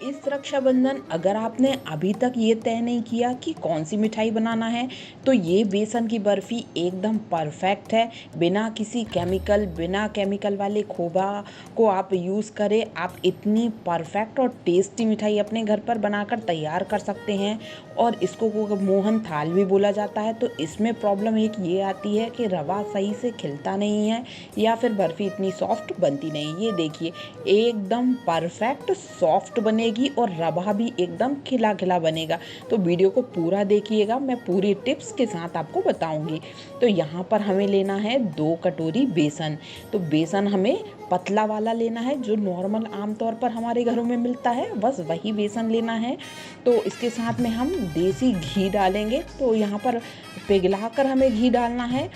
इस रक्षाबंधन अगर आपने अभी तक ये तय नहीं किया कि कौन सी मिठाई बनाना है, तो ये बेसन की बर्फ़ी एकदम परफेक्ट है। बिना किसी बिना केमिकल वाले खोवा को आप यूज़ करें, आप इतनी परफेक्ट और टेस्टी मिठाई अपने घर पर बनाकर तैयार कर सकते हैं। और इसको मोहन थाल भी बोला जाता है। तो इसमें प्रॉब्लम एक ये आती है कि रवा सही से खिलता नहीं है या फिर बर्फ़ी इतनी सॉफ्ट बनती नहीं। ये देखिए, एकदम परफेक्ट सॉफ्ट बनेगी और रवा भी एकदम खिला खिला बनेगा। तो वीडियो को पूरा देखिएगा, मैं पूरी टिप्स के साथ आपको बताऊंगी। तो यहाँ पर हमें लेना है 2 कटोरी बेसन। तो बेसन हमें पतला वाला लेना है, जो नॉर्मल आमतौर पर हमारे घरों में मिलता है, बस वही बेसन लेना है। तो इसके साथ में हम देसी घी डालेंगे। तो यहाँ पर पिघला कर हमें घी डालना है।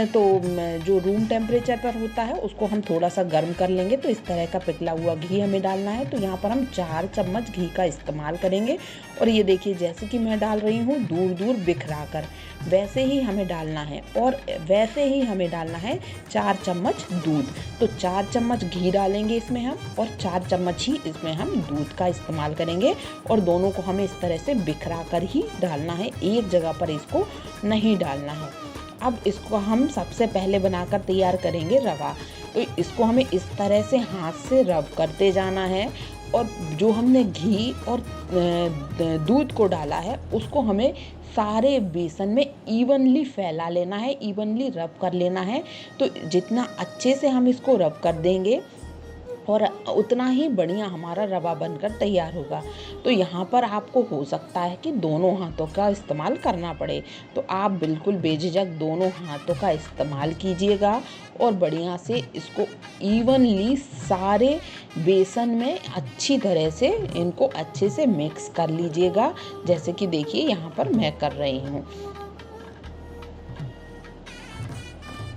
तो जो रूम टेम्परेचर पर होता है उसको हम थोड़ा सा गर्म कर लेंगे। तो इस तरह का पिघला हुआ घी हमें डालना है। तो यहाँ पर हम 4 चम्मच घी का इस्तेमाल करेंगे। और ये देखिए, जैसे कि मैं डाल रही हूँ दूर दूर बिखरा कर, वैसे ही हमें डालना है। और वैसे ही हमें डालना है 4 चम्मच दूध। तो 4 चम्मच घी डालेंगे इसमें हम, और 4 चम्मच ही इसमें हम दूध का इस्तेमाल करेंगे। और दोनों को हमें इस तरह से बिखरा कर ही डालना है, एक जगह पर इसको नहीं डालना है। अब इसको हम सबसे पहले बनाकर तैयार करेंगे रवा। तो इसको हमें इस तरह से हाथ से रब करते जाना है। और जो हमने घी और दूध को डाला है उसको हमें सारे बेसन में इवनली फैला लेना है, इवनली रब कर लेना है। तो जितना अच्छे से हम इसको रब कर देंगे और उतना ही बढ़िया हमारा रवा बनकर तैयार होगा। तो यहाँ पर आपको हो सकता है कि दोनों हाथों का इस्तेमाल करना पड़े, तो आप बिल्कुल बेझिझक दोनों हाथों का इस्तेमाल कीजिएगा और बढ़िया से इसको इवनली सारे बेसन में अच्छी तरह से इनको अच्छे से मिक्स कर लीजिएगा, जैसे कि देखिए यहाँ पर मैं कर रही हूँ।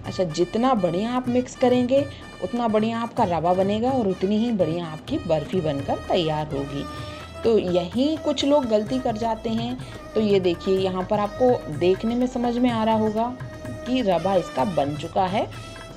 अच्छा, जितना बढ़िया आप मिक्स करेंगे उतना बढ़िया आपका रवा बनेगा और उतनी ही बढ़िया आपकी बर्फ़ी बनकर तैयार होगी। तो यही कुछ लोग गलती कर जाते हैं। तो ये देखिए, यहाँ पर आपको देखने में समझ में आ रहा होगा कि रवा इसका बन चुका है।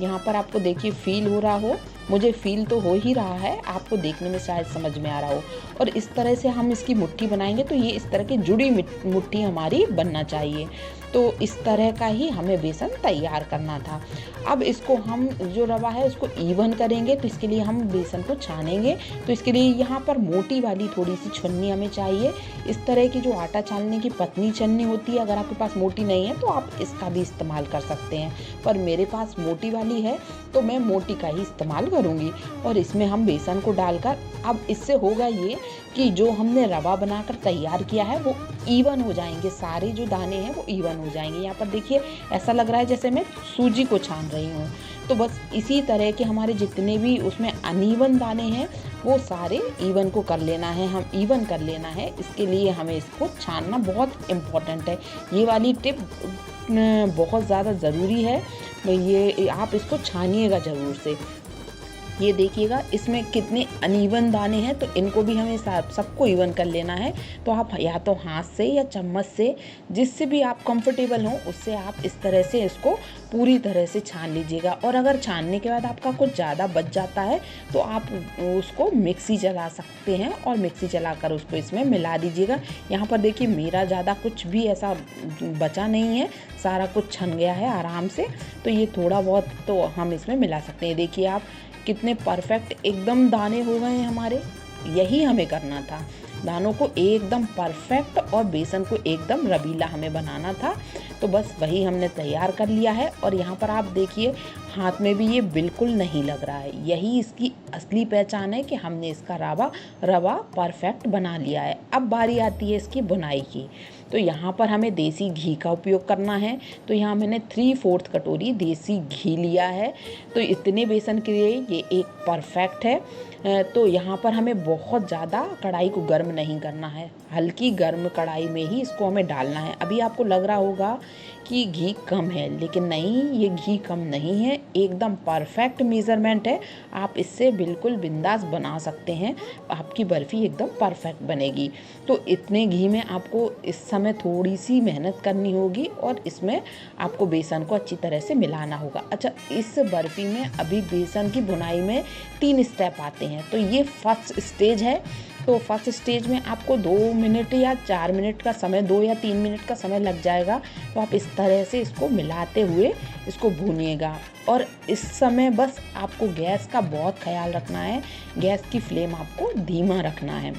यहाँ पर आपको देखिए फील हो रहा हो, मुझे फील तो हो ही रहा है, आपको देखने में शायद समझ में आ रहा हो। और इस तरह से हम इसकी मुट्ठी बनाएंगे तो ये इस तरह की जुड़ी मुट्ठी हमारी बनना चाहिए। तो इस तरह का ही हमें बेसन तैयार करना था। अब इसको हम जो रवा है उसको इवन करेंगे। तो इसके लिए हम बेसन को छानेंगे। तो इसके लिए यहाँ पर मोटी वाली थोड़ी सी छन्नी हमें चाहिए। इस तरह की जो आटा छानने की पतली छन्नी होती है, अगर आपके पास मोटी नहीं है तो आप इसका भी इस्तेमाल कर सकते हैं, पर मेरे पास मोटी वाली है तो मैं मोटी का ही इस्तेमाल करूँगी। और इसमें हम बेसन को डालकर, अब इससे होगा ये कि जो हमने रवा बनाकर तैयार किया है वो इवन हो जाएंगे, सारे जो दाने हैं वो इवन हो जाएंगे। यहाँ पर देखिए, ऐसा लग रहा है जैसे मैं सूजी को छान रही हूँ। तो बस इसी तरह के हमारे जितने भी उसमें अनइवन दाने हैं वो सारे इवन को कर लेना है, हम इवन कर लेना है। इसके लिए हमें इसको छानना बहुत इम्पोर्टेंट है। ये वाली टिप बहुत ज़्यादा ज़रूरी है। ये आप इसको छानिएगा ज़रूर से। ये देखिएगा इसमें कितने अनइवन दाने हैं, तो इनको भी हमें सबको इवन कर लेना है। तो आप या तो हाथ से या चम्मच से, जिससे भी आप कंफर्टेबल हो उससे आप इस तरह से इसको पूरी तरह से छान लीजिएगा। और अगर छानने के बाद आपका कुछ ज़्यादा बच जाता है तो आप उसको मिक्सी चला सकते हैं और मिक्सी चलाकर उसको इसमें मिला दीजिएगा। यहाँ पर देखिए, मेरा ज़्यादा कुछ भी ऐसा बचा नहीं है, सारा कुछ छन गया है आराम से। तो ये थोड़ा बहुत तो हम इसमें मिला सकते हैं। देखिए आप कितने परफेक्ट एकदम दाने हो गए हैं हमारे। यही हमें करना था, दानों को एकदम परफेक्ट और बेसन को एकदम रबीला हमें बनाना था। तो बस वही हमने तैयार कर लिया है। और यहाँ पर आप देखिए, हाथ में भी ये बिल्कुल नहीं लग रहा है। यही इसकी असली पहचान है कि हमने इसका रवा परफेक्ट बना लिया है। अब बारी आती है इसकी बुनाई की। तो यहाँ पर हमें देसी घी का उपयोग करना है। तो यहाँ मैंने 3/4 कटोरी देसी घी लिया है। तो इतने बेसन के लिए ये एक परफेक्ट है। तो यहाँ पर हमें बहुत ज़्यादा कढ़ाई को गर्म नहीं करना है, हल्की गर्म कढ़ाई में ही इसको हमें डालना है। अभी आपको लग रहा होगा कि घी कम है, लेकिन नहीं, ये घी कम नहीं है, एकदम परफेक्ट मेज़रमेंट है। आप इससे बिल्कुल बिंदास बना सकते हैं, आपकी बर्फ़ी एकदम परफेक्ट बनेगी। तो इतने घी में आपको इस समय थोड़ी सी मेहनत करनी होगी और इसमें आपको बेसन को अच्छी तरह से मिलाना होगा। अच्छा, इस बर्फ़ी में अभी बेसन की बुनाई में 3 स्टेप आते हैं। तो ये फर्स्ट स्टेज है तो फर्स्ट स्टेज में आपको 2 मिनट या 4 मिनट का समय, 2 या 3 मिनट का समय लग जाएगा। तो आप इस तरह से इसको मिलाते हुए इसको भूनिएगा। और इस समय बस आपको गैस का बहुत ख्याल रखना है, गैस की फ्लेम आपको धीमा रखना है।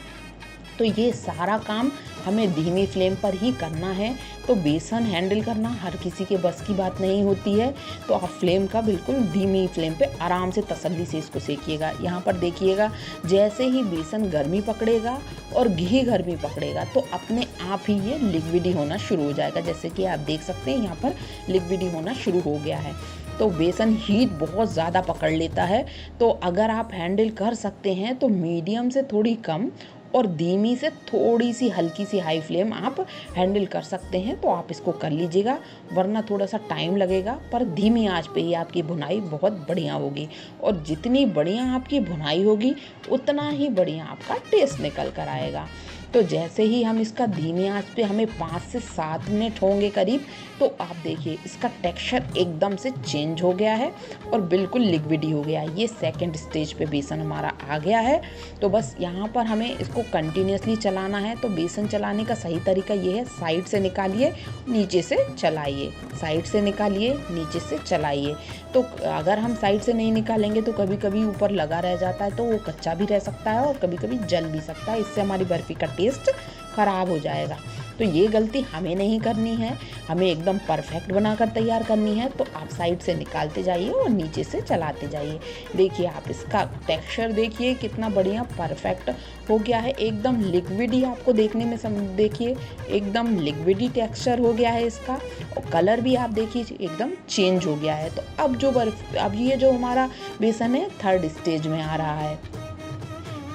तो ये सारा काम हमें धीमी फ्लेम पर ही करना है। तो बेसन हैंडल करना हर किसी के बस की बात नहीं होती है, तो आप फ्लेम का बिल्कुल धीमी फ्लेम पे आराम से तसल्ली से इसको सेकिएगा। यहाँ पर देखिएगा, जैसे ही बेसन गर्मी पकड़ेगा और घी गर्मी पकड़ेगा तो अपने आप ही ये लिक्विडी होना शुरू हो जाएगा। जैसे कि आप देख सकते हैं यहाँ पर लिक्विडी होना शुरू हो गया है। तो बेसन हीट बहुत ज़्यादा पकड़ लेता है, तो अगर आप हैंडल कर सकते हैं तो मीडियम से थोड़ी कम और धीमी से थोड़ी सी हल्की सी हाई फ्लेम आप हैंडल कर सकते हैं, तो आप इसको कर लीजिएगा। वरना थोड़ा सा टाइम लगेगा, पर धीमी आंच पे ही आपकी भुनाई बहुत बढ़िया होगी। और जितनी बढ़िया आपकी भुनाई होगी उतना ही बढ़िया आपका टेस्ट निकल कर आएगा। तो जैसे ही हम इसका धीमी आंच पे हमें 5 से 7 मिनट होंगे करीब, तो आप देखिए इसका टेक्सचर एकदम से चेंज हो गया है और बिल्कुल लिक्विडी हो गया है। ये सेकंड स्टेज पे बेसन हमारा आ गया है। तो बस यहाँ पर हमें इसको कंटिन्यूसली चलाना है। तो बेसन चलाने का सही तरीका ये है, साइड से निकालिए, नीचे से चलाइए, साइड से निकालिए, नीचे से चलाइए। तो अगर हम साइड से नहीं निकालेंगे तो कभी कभी ऊपर लगा रह जाता है, तो वो कच्चा भी रह सकता है और कभी कभी जल भी सकता है। इससे हमारी बर्फ़ी का टेस्ट ख़राब हो जाएगा। तो ये गलती हमें नहीं करनी है, हमें एकदम परफेक्ट बनाकर तैयार करनी है। तो आप साइड से निकालते जाइए और नीचे से चलाते जाइए। देखिए आप इसका टेक्सचर देखिए कितना बढ़िया परफेक्ट हो गया है, एकदम लिक्विडी आपको देखने में देखिए एकदम लिक्विडी टेक्सचर हो गया है इसका। और कलर भी आप देखिए एकदम चेंज हो गया है। तो अब ये जो हमारा बेसन है थर्ड स्टेज में आ रहा है।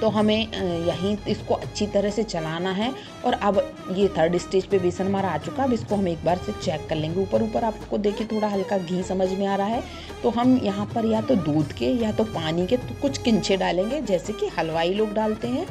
तो हमें यहीं इसको अच्छी तरह से चलाना है। और अब ये थर्ड स्टेज पे बेसन हमारा आ चुका है। अब इसको हम एक बार से चेक कर लेंगे। ऊपर आपको देखिए थोड़ा हल्का घी समझ में आ रहा है। तो हम यहाँ पर या तो दूध के या तो पानी के तो कुछ किंचे डालेंगे, जैसे कि हलवाई लोग डालते हैं,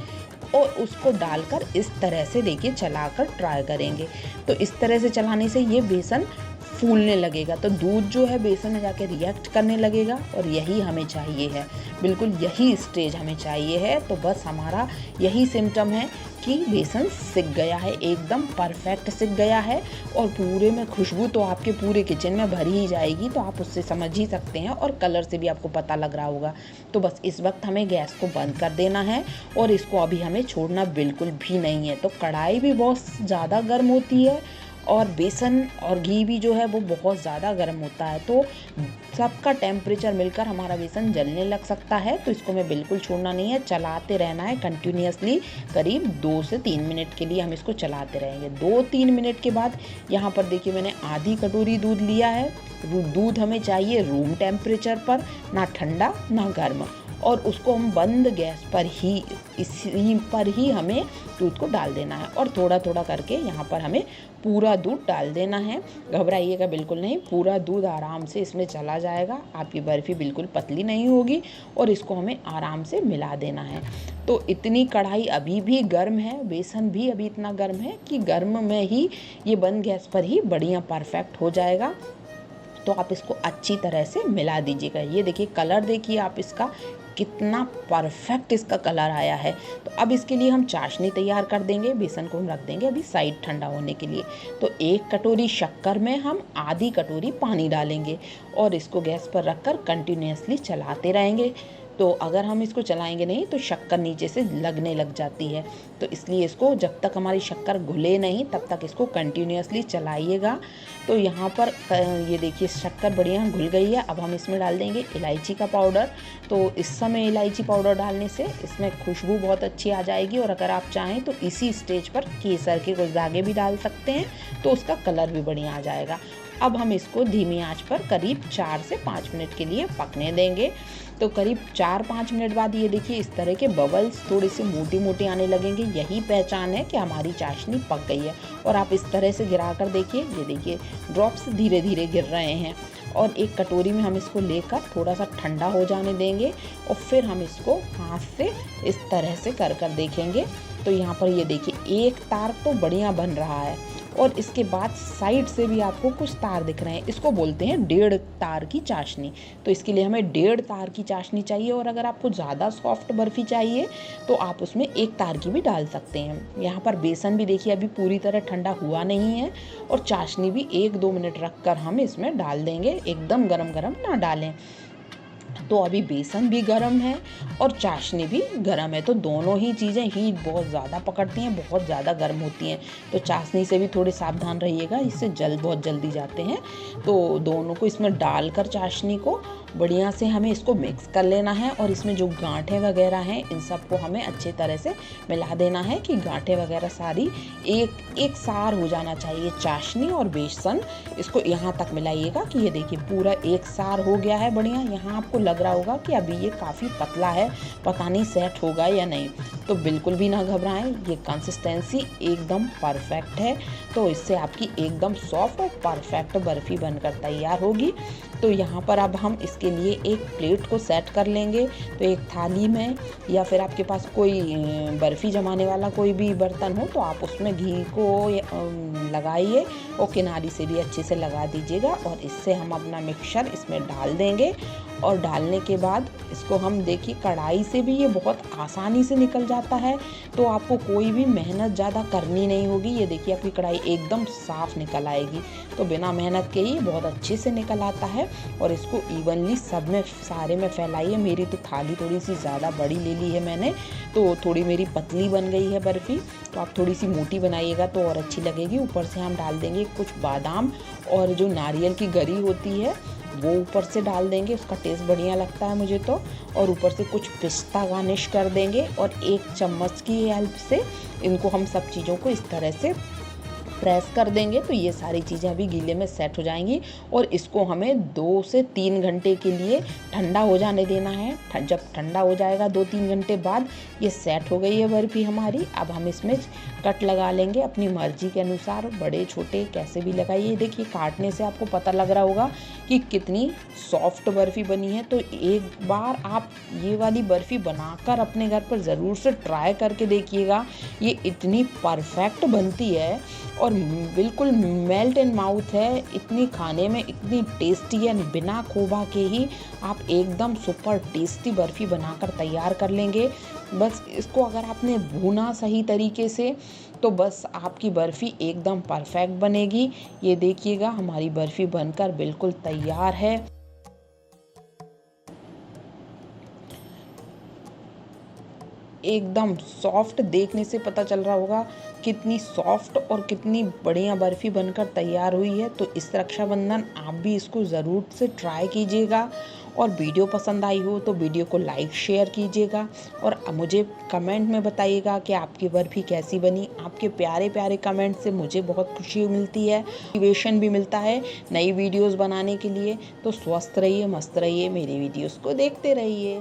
और उसको डालकर इस तरह से देखिए चलाकर ट्राई करेंगे। तो इस तरह से चलाने से ये बेसन फूलने लगेगा, तो दूध जो है बेसन में जाके रिएक्ट करने लगेगा। और यही हमें चाहिए है, बिल्कुल यही स्टेज हमें चाहिए है। तो बस हमारा यही सिम्टम है कि बेसन सिक गया है, एकदम परफेक्ट सिक गया है। और पूरे में खुशबू तो आपके पूरे किचन में भरी ही जाएगी, तो आप उससे समझ ही सकते हैं। और कलर से भी आपको पता लग रहा होगा। तो बस इस वक्त हमें गैस को बंद कर देना है और इसको अभी हमें छोड़ना बिल्कुल भी नहीं है। तो कढ़ाई भी बहुत ज़्यादा गर्म होती है और बेसन और घी भी जो है वो बहुत ज़्यादा गर्म होता है, तो सबका टेम्परेचर मिलकर हमारा बेसन जलने लग सकता है। तो इसको हमें बिल्कुल छोड़ना नहीं है, चलाते रहना है कंटिन्यूसली। करीब 2 से 3 मिनट के लिए हम इसको चलाते रहेंगे। 2-3 मिनट के बाद यहाँ पर देखिए मैंने आधी कटोरी दूध लिया है। दूध हमें चाहिए रूम टेम्परेचर पर, ना ठंडा ना गर्म। और उसको हम बंद गैस पर ही, इसी पर ही हमें दूध को डाल देना है। और थोड़ा थोड़ा करके यहाँ पर हमें पूरा दूध डाल देना है। घबराइएगा बिल्कुल नहीं, पूरा दूध आराम से इसमें चला जाएगा। आपकी बर्फ़ी बिल्कुल पतली नहीं होगी। और इसको हमें आराम से मिला देना है। तो इतनी कढ़ाई अभी भी गर्म है, बेसन भी अभी इतना गर्म है कि गर्म में ही ये बंद गैस पर ही बढ़िया परफेक्ट हो जाएगा। तो आप इसको अच्छी तरह से मिला दीजिएगा। ये देखिए कलर देखिए आप इसका, कितना परफेक्ट इसका कलर आया है। तो अब इसके लिए हम चाशनी तैयार कर देंगे। बेसन को हम रख देंगे अभी साइड ठंडा होने के लिए। तो 1 कटोरी शक्कर में हम आधी कटोरी पानी डालेंगे और इसको गैस पर रखकर कंटिन्यूसली चलाते रहेंगे। तो अगर हम इसको चलाएंगे नहीं तो शक्कर नीचे से लगने लग जाती है। तो इसलिए इसको जब तक हमारी शक्कर घुले नहीं तब तक इसको कंटिन्यूसली चलाइएगा। तो यहाँ पर ये देखिए शक्कर बढ़िया घुल गई है। अब हम इसमें डाल देंगे इलायची का पाउडर। तो इस समय इलायची पाउडर डालने से इसमें खुशबू बहुत अच्छी आ जाएगी। और अगर आप चाहें तो इसी स्टेज पर केसर के कुछ दागे भी डाल सकते हैं, तो उसका कलर भी बढ़िया आ जाएगा। अब हम इसको धीमी आंच पर करीब 4 से 5 मिनट के लिए पकने देंगे। तो करीब 4-5 मिनट बाद ये देखिए इस तरह के बबल्स थोड़ी सी मोटी मोटी आने लगेंगे। यही पहचान है कि हमारी चाशनी पक गई है। और आप इस तरह से गिरा कर देखिए, ये देखिए ड्रॉप्स धीरे धीरे गिर रहे हैं। और एक कटोरी में हम इसको लेकर थोड़ा सा ठंडा हो जाने देंगे और फिर हम इसको हाथ से इस तरह से कर देखेंगे। तो यहाँ पर ये देखिए एक तार तो बढ़िया बन रहा है और इसके बाद साइड से भी आपको कुछ तार दिख रहे हैं, इसको बोलते हैं 1.5 तार की चाशनी। तो इसके लिए हमें 1.5 तार की चाशनी चाहिए, और अगर आपको ज़्यादा सॉफ्ट बर्फ़ी चाहिए तो आप उसमें 1 तार की भी डाल सकते हैं। यहाँ पर बेसन भी देखिए अभी पूरी तरह ठंडा हुआ नहीं है, और चाशनी भी 1-2 मिनट रख कर हम इसमें डाल देंगे, एकदम गरम गरम ना डालें। तो अभी बेसन भी गरम है और चाशनी भी गरम है, तो दोनों ही चीज़ें हीट बहुत ज़्यादा पकड़ती हैं, बहुत ज़्यादा गर्म होती हैं। तो चाशनी से भी थोड़े सावधान रहिएगा, इससे बहुत जल्दी जाते हैं। तो दोनों को इसमें डालकर चाशनी को बढ़िया से हमें इसको मिक्स कर लेना है, और इसमें जो गांठें वगैरह हैं इन सबको हमें अच्छे तरह से मिला देना है कि गांठें वगैरह सारी एक सार हो जाना चाहिए। चाशनी और बेसन इसको यहाँ तक मिलाइएगा कि ये देखिए पूरा एक सार हो गया है बढ़िया। यहाँ आपको लग रहा होगा कि अभी ये काफ़ी पतला है, पता नहीं सेट होगा या नहीं, तो बिल्कुल भी ना घबराएं, ये कंसिस्टेंसी एकदम परफेक्ट है। तो इससे आपकी एकदम सॉफ्ट और परफेक्ट बर्फ़ी बनकर तैयार होगी। तो यहाँ पर अब हम इसके लिए एक प्लेट को सेट कर लेंगे। तो एक थाली में, या फिर आपके पास कोई बर्फ़ी जमाने वाला कोई भी बर्तन हो तो आप उसमें घी को लगाइए, और किनारी से भी अच्छे से लगा दीजिएगा, और इससे हम अपना मिक्सचर इसमें डाल देंगे। और डालने के बाद इसको हम देखिए कढ़ाई से भी ये बहुत आसानी से निकल जाता है, तो आपको कोई भी मेहनत ज़्यादा करनी नहीं होगी। ये देखिए आपकी कढ़ाई एकदम साफ़ निकल आएगी, तो बिना मेहनत के ही बहुत अच्छे से निकल आता है। और इसको इवनली सब में सारे में फैलाइए। मेरी तो थाली थोड़ी सी ज़्यादा बड़ी ले ली है मैंने, तो थोड़ी मेरी पतली बन गई है बर्फ़ी, तो आप थोड़ी सी मोटी बनाइएगा तो और अच्छी लगेगी। ऊपर से हम डाल देंगे कुछ बादाम, और जो नारियल की गरी होती है वो ऊपर से डाल देंगे, उसका टेस्ट बढ़िया लगता है मुझे तो। और ऊपर से कुछ पिस्ता गार्निश कर देंगे, और 1 चम्मच की हेल्प से इनको हम सब चीज़ों को इस तरह से प्रेस कर देंगे, तो ये सारी चीज़ें अभी गीले में सेट हो जाएंगी। और इसको हमें 2 से 3 घंटे के लिए ठंडा हो जाने देना है। जब ठंडा हो जाएगा 2-3 घंटे बाद, ये सेट हो गई है बर्फ़ी हमारी। अब हम इसमें कट लगा लेंगे अपनी मर्जी के अनुसार, बड़े छोटे कैसे भी लगाइए। देखिए काटने से आपको पता लग रहा होगा कि कितनी सॉफ्ट बर्फ़ी बनी है। तो एक बार आप ये वाली बर्फ़ी बनाकर अपने घर पर ज़रूर से ट्राई करके देखिएगा। ये इतनी परफेक्ट बनती है और बिल्कुल मेल्ट इन माउथ है, इतनी खाने में इतनी टेस्टी है, बिना खोवा के ही आप एकदम सुपर टेस्टी बर्फ़ी बनाकर तैयार कर लेंगे। बस इसको अगर आपने भूना सही तरीके से तो बस आपकी बर्फ़ी एकदम परफेक्ट बनेगी। ये देखिएगा हमारी बर्फ़ी बनकर बिल्कुल तैयार है। एकदम सॉफ्ट, देखने से पता चल रहा होगा कितनी सॉफ्ट और कितनी बढ़िया बर्फ़ी बनकर तैयार हुई है। तो इस रक्षाबंधन आप भी इसको ज़रूर से ट्राई कीजिएगा, और वीडियो पसंद आई हो तो वीडियो को लाइक शेयर कीजिएगा, और मुझे कमेंट में बताइएगा कि आपकी बर्फ़ी कैसी बनी। आपके प्यारे प्यारे कमेंट से मुझे बहुत खुशी मिलती है, मोटिवेशन भी मिलता है नई वीडियोज़ बनाने के लिए। तो स्वस्थ रहिए, मस्त रहिए, मेरी वीडियोज़ को देखते रहिए।